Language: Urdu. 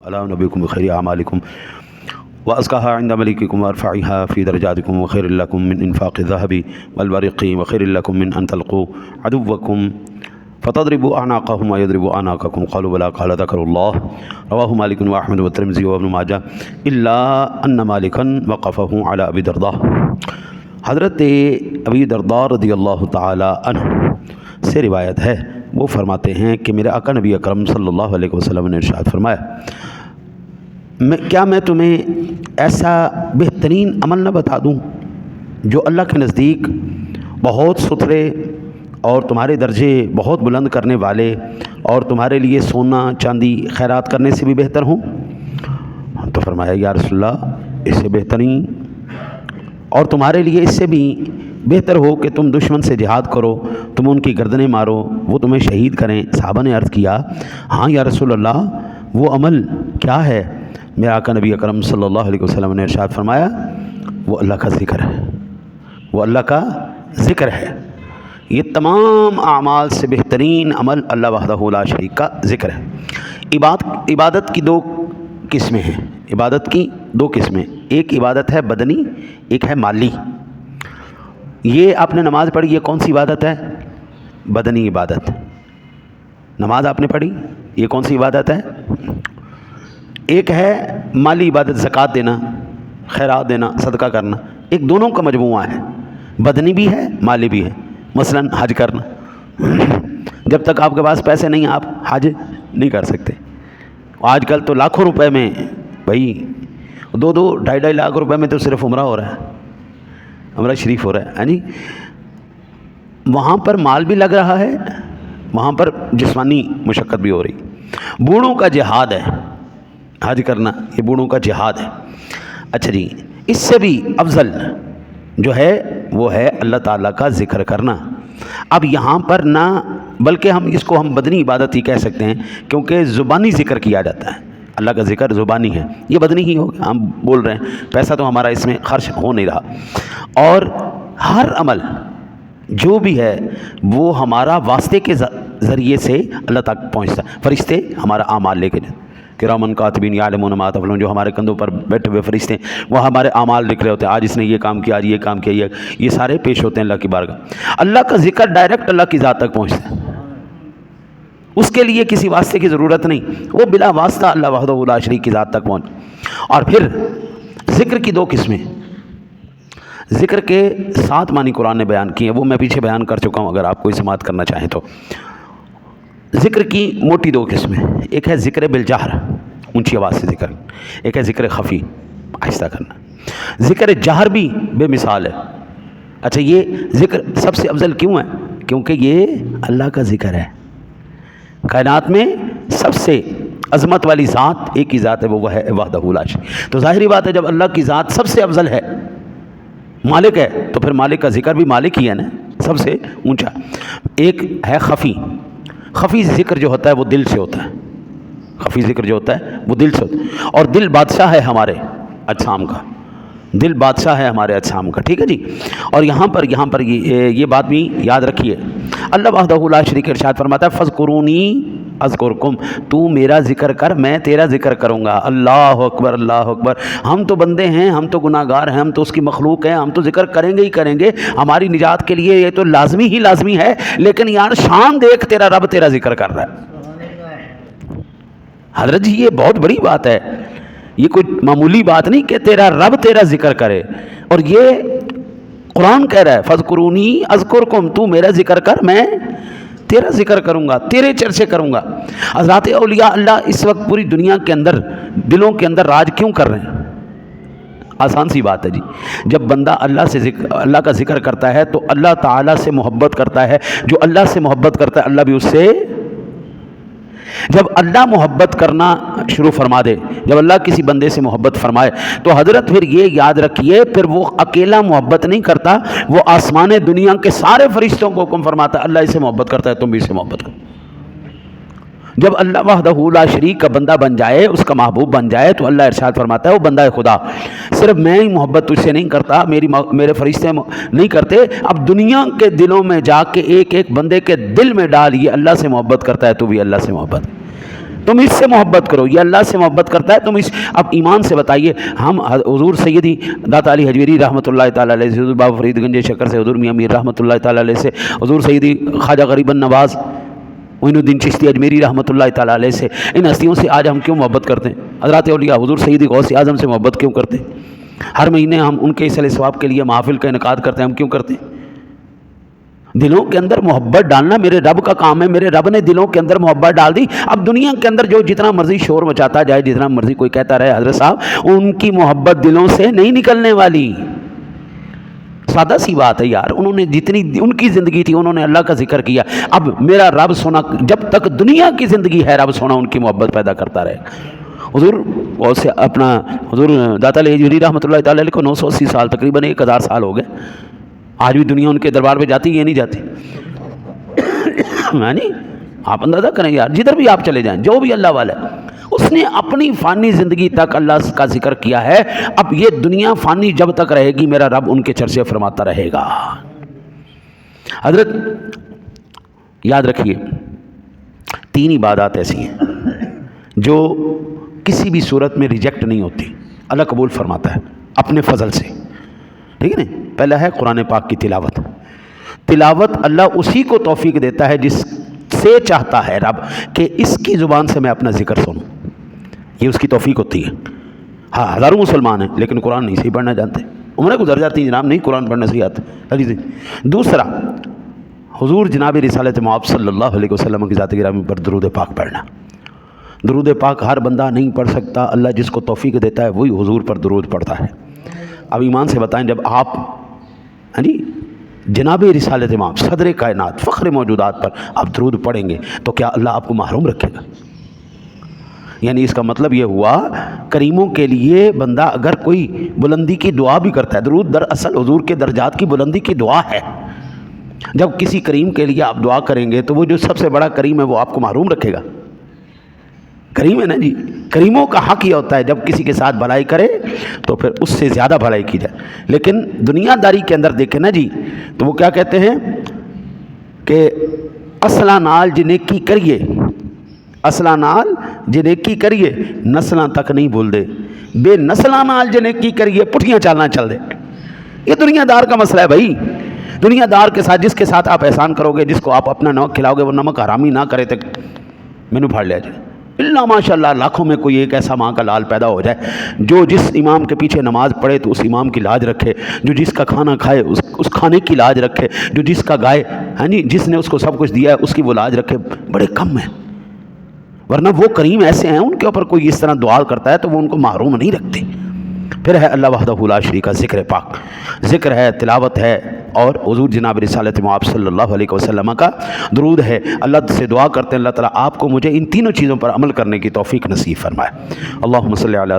علی نبیکم بخیر اعمالکم وازکاها عند ملککم وارفعها فی درجاتکم وخیر لکم من انفاق الذهب والورق وخیر لکم من ان تلقوا عدوکم فتضربوا اعناقهم ويضربوا اعناقكم قالوا بلى قال ذكر الله رواه مالك واحمد والترمذي وابن ماجہ الا ان مالکا وقفه على ابی درداء۔ حضرت ابی درداء رضی اللہ تعالی عنہ سے روایت ہے، وہ فرماتے ہیں کہ میرے آقا نبی اکرم صلی اللہ علیہ وسلم نے ارشاد فرمایا، کیا میں تمہیں ایسا بہترین عمل نہ بتا دوں جو اللہ کے نزدیک بہت ستھرے اور تمہارے درجے بہت بلند کرنے والے اور تمہارے لیے سونا چاندی خیرات کرنے سے بھی بہتر ہوں؟ تو فرمایا یا رسول اللہ، اس سے بہترین اور تمہارے لیے اس سے بھی بہتر ہو کہ تم دشمن سے جہاد کرو، تم ان کی گردنیں مارو، وہ تمہیں شہید کریں۔ صحابہ نے عرض کیا، ہاں یا رسول اللہ، وہ عمل کیا ہے؟ میرے آقا نبی اکرم صلی اللہ علیہ وسلم نے ارشاد فرمایا، وہ اللہ کا ذکر ہے، وہ اللہ کا ذکر ہے۔ یہ تمام اعمال سے بہترین عمل اللہ وحدہ لا شریک کا ذکر ہے۔ عبادت کی دو قسمیں ہیں، عبادت کی دو قسمیں، ایک عبادت ہے بدنی، ایک ہے مالی۔ یہ آپ نے نماز پڑھی، یہ کون سی عبادت ہے؟ بدنی عبادت۔ نماز آپ نے پڑھی، یہ کون سی عبادت ہے؟ ایک ہے مالی عبادت، زکوٰۃ دینا، خیرات دینا، صدقہ کرنا، ایک دونوں کا مجموعہ ہے، بدنی بھی ہے مالی بھی ہے۔ مثلا حج کرنا، جب تک آپ کے پاس پیسے نہیں آپ حج نہیں کر سکتے۔ آج کل تو لاکھوں روپے میں، بھائی 2-2 لاکھ روپے میں تو صرف عمرہ ہو رہا ہے، عمرہ شریف ہو رہا ہے جی۔ وہاں پر مال بھی لگ رہا ہے، وہاں پر جسمانی مشقت بھی ہو رہی۔ بوڑھوں کا جہاد ہے حج کرنا، یہ بوڑھوں کا جہاد ہے۔ اچھا جی، اس سے بھی افضل جو ہے وہ ہے اللہ تعالیٰ کا ذکر کرنا۔ اب یہاں پر نہ بلکہ اس کو ہم بدنی عبادت ہی کہہ سکتے ہیں، کیونکہ زبانی ذکر کیا جاتا ہے، اللہ کا ذکر زبانی ہے، یہ بدنی ہی ہوگا، ہم بول رہے ہیں، پیسہ تو ہمارا اس میں خرچ ہو نہیں رہا۔ اور ہر عمل جو بھی ہے وہ ہمارا واسطے کے ذریعے سے اللہ تک پہنچتا ہے۔ فرشتے ہمارا اعمال لے کے جاتے، کرامن کاتبین یعلمون ما تفعلون، جو ہمارے کندھوں پر بیٹھے ہوئے فرشتے ہیں وہ ہمارے اعمال لکھ رہے ہوتے ہیں، آج اس نے یہ کام کیا، آج یہ کام کیا، یہ سارے پیش ہوتے ہیں اللہ کی بارگاہ۔ اللہ کا ذکر ڈائریکٹ اللہ کی ذات تک پہنچتا ہے، اس کے لیے کسی واسطے کی ضرورت نہیں، وہ بلا واسطہ اللہ وحدہ لا شریک کی ذات تک پہنچ۔ اور پھر ذکر کی دو قسمیں، ذکر کے 7 معنی قرآن نے بیان کیے ہیں، وہ میں پیچھے بیان کر چکا ہوں، اگر آپ کوئی سماعت کرنا چاہیں تو۔ ذکر کی موٹی 2 قسمیں، ایک ہے ذکر بالجہر، اونچی آواز سے ذکر، ایک ہے ذکر خفی، آہستہ کرنا۔ ذکر جہر بھی بے مثال ہے۔ اچھا، یہ ذکر سب سے افضل کیوں ہے؟ کیونکہ یہ اللہ کا ذکر ہے۔ کائنات میں سب سے عظمت والی ذات ایک ہی ذات ہے، وہ ہے وحدہ لا شریک۔ تو ظاہری بات ہے، جب اللہ کی ذات سب سے افضل ہے، مالک ہے، تو پھر مالک کا ذکر بھی مالک ہی ہے نا، سب سے اونچا۔ ایک ہے خفی، خفی ذکر جو ہوتا ہے وہ دل سے ہوتا ہے، خفی ذکر جو ہوتا ہے وہ دل سے ہوتا ہے، اور دل بادشاہ ہے ہمارے اجسام کا، دل بادشاہ ہے ہمارے اجسام کا، ٹھیک ہے جی۔ اور یہاں پر یہ بات بھی یاد رکھیے، اللہ وحدہ لا شریک ارشاد فرماتا ہے، فاذکرونی اذکرکم، تو میرا ذکر کر میں تیرا ذکر کروں گا۔ اللہ اکبر، اللہ اکبر۔ ہم تو بندے ہیں، ہم تو گناہ گار ہیں، ہم تو اس کی مخلوق ہیں، ہم تو ذکر کریں گے ہی کریں گے، ہماری نجات کے لیے یہ تو لازمی ہے، لیکن یار شان دیکھ، تیرا رب تیرا ذکر کر رہا ہے۔ حضرت جی، یہ بہت بڑی بات ہے، یہ کوئی معمولی بات نہیں کہ تیرا رب تیرا ذکر کرے، اور یہ قرآن کہہ رہا ہے، فاذکرونی اذکرکم، تو میرا ذکر کر میں تیرا ذکر کروں گا، تیرے چرچے کروں گا۔ حضرات اولیاء اللہ اس وقت پوری دنیا کے اندر، دلوں کے اندر راج کیوں کر رہے ہیں؟ آسان سی بات ہے جی، جب بندہ اللہ کا ذکر کرتا ہے تو اللہ تعالیٰ سے محبت کرتا ہے، جو اللہ سے محبت کرتا ہے اللہ بھی اس سے، جب اللہ محبت کرنا شروع فرما دے، جب اللہ کسی بندے سے محبت فرمائے تو حضرت پھر یہ یاد رکھیے، پھر وہ اکیلا محبت نہیں کرتا، وہ آسمان دنیا کے سارے فرشتوں کو حکم فرماتا ہے، اللہ اسے محبت کرتا ہے تم بھی اسے محبت کرو۔ جب اللہ وحدہ لا شریک کا بندہ بن جائے، اس کا محبوب بن جائے، تو اللہ ارشاد فرماتا ہے، وہ بندہ خدا صرف میں ہی محبت تجھ سے نہیں کرتا، میرے فرشتے نہیں کرتے، اب دنیا کے دلوں میں جا کے ایک ایک بندے کے دل میں ڈال، یہ اللہ سے محبت کرتا ہے تو بھی اللہ سے محبت۔ تم اس سے محبت کرو، یہ اللہ سے محبت کرتا ہے، تم اس اب ایمان سے بتائیے. ہم حضور سیدی داتا علی حجویری رحمۃ اللہ تعالیٰ علیہ سے، حضور بابا فرید گنج شکر سے، حضور میاں میر رحمۃ اللہ تعالیٰ علیہ سے، حضور سیدی خواجہ غریب النواز معین الدین چشتی اجمیری رحمۃ اللہ تعالیٰ علیہ سے، ان ہستیوں سے آج ہم کیوں محبت کرتے ہیں؟ حضرات اولیاء حضور سیدی غوث اعظم سے محبت کیوں کرتے ہیں؟ ہر مہینے ہم ان کے صلہ ثواب کے لیے محافل کا انعقاد کرتے ہیں، ہم کیوں کرتے ہیں؟ دلوں کے اندر محبت ڈالنا میرے رب کا کام ہے. میرے رب نے دلوں کے اندر محبت ڈال دی. اب دنیا کے اندر جو جتنا مرضی شور مچاتا جائے، جتنا مرضی کوئی کہتا رہے، حضرت صاحب ان کی محبت دلوں سے نہیں نکلنے والی. سادہ سی بات ہے یار. انہوں نے جتنی ان کی زندگی تھی انہوں نے اللہ کا ذکر کیا. اب میرا رب سونا جب تک دنیا کی زندگی ہے، رب سونا ان کی محبت پیدا کرتا رہے. حضور سے اپنا حضور داتا علی حجویری رحمۃ اللہ تعالیٰ علیہ کو 980 سال، تقریباً 1000 سال ہو گئے. آج بھی دنیا ان کے دربار پہ جاتی ہے یا نہیں جاتی؟ یعنی آپ اندازہ کریں یار، جدھر بھی آپ چلے جائیں، جو بھی اللہ والا ہے اس نے اپنی فانی زندگی تک اللہ کا ذکر کیا ہے. اب یہ دنیا فانی جب تک رہے گی، میرا رب ان کے چرچے فرماتا رہے گا. حضرت یاد رکھیے، 3 عبادات ایسی ہیں جو کسی بھی صورت میں ریجیکٹ نہیں ہوتی، اللہ قبول فرماتا ہے اپنے فضل سے. ٹھیک ہے نا؟ پہلا ہے قرآن پاک کی تلاوت. تلاوت اللہ اسی کو توفیق دیتا ہے جس سے چاہتا ہے رب کہ اس کی زبان سے میں اپنا ذکر سنوں. یہ اس کی توفیق ہوتی ہے. ہاں ہزاروں مسلمان ہیں لیکن قرآن نہیں صحیح پڑھنا جانتے. عمریں گزر جاتی ہیں جناب، نہیں قرآن پڑھنا صحیح آتا. دوسرا، حضور جناب رسالت مآب صلی اللہ علیہ وسلم کی ذات گرامی پر درود پاک پڑھنا. درود پاک ہر بندہ نہیں پڑھ سکتا، اللہ جس کو توفیق دیتا ہے وہی حضور پر درود پڑھتا ہے. اب ایمان سے بتائیں، جب آپ جناب رسالت مآب صدر کائنات فخر موجودات پر آپ درود پڑھیں گے تو کیا اللہ آپ کو محروم رکھے گا؟ یعنی اس کا مطلب یہ ہوا، کریموں کے لیے بندہ اگر کوئی بلندی کی دعا بھی کرتا ہے، درود دراصل حضور کے درجات کی بلندی کی دعا ہے. جب کسی کریم کے لیے آپ دعا کریں گے تو وہ جو سب سے بڑا کریم ہے وہ آپ کو محروم رکھے گا؟ کریم ہے نا جی. کریموں کا حق یہ ہوتا ہے جب کسی کے ساتھ بھلائی کرے تو پھر اس سے زیادہ بھلائی کی جائے. لیکن دنیا داری کے اندر دیکھیں نا جی، تو وہ کیا کہتے ہیں کہ اصلا نال جنیکی کریے، اصلا نال جنیکی کریے نسلاں تک نہیں بھول دے، بے نسلاں نال جنیکی کریے پٹھیاں چالنا چل دے. یہ دنیا دار کا مسئلہ ہے بھائی. دنیا دار کے ساتھ جس کے ساتھ آپ احسان کرو گے، جس کو آپ اپنا نمک کھلاؤ گے، وہ نمک حرامی نہ کرے تک مینو پھاڑ لیا جائے. اللہ ماشاء اللہ لاکھوں میں کوئی ایک ایسا ماں کا لال پیدا ہو جائے جو جس امام کے پیچھے نماز پڑھے تو اس امام کی لاج رکھے، جو جس کا کھانا کھائے اس کھانے کی لاج رکھے، جو جس کا گائے جس نے اس کو سب کچھ دیا ہے اس کی وہ لاج رکھے. بڑے کم ہیں. ورنہ وہ کریم ایسے ہیں ان کے اوپر کوئی اس طرح دعا کرتا ہے تو وہ ان کو محروم نہیں رکھتے. پھر ہے اللہ وحدہ لا شریک کا ذکر پاک، ذکر ہے، تلاوت ہے، اور حضور جناب رسالت مآب صلی اللہ علیہ وسلم کا درود ہے. اللہ سے دعا کرتے ہیں اللہ تعالیٰ آپ کو مجھے ان تینوں چیزوں پر عمل کرنے کی توفیق نصیب فرمائے. اللہم صلی علی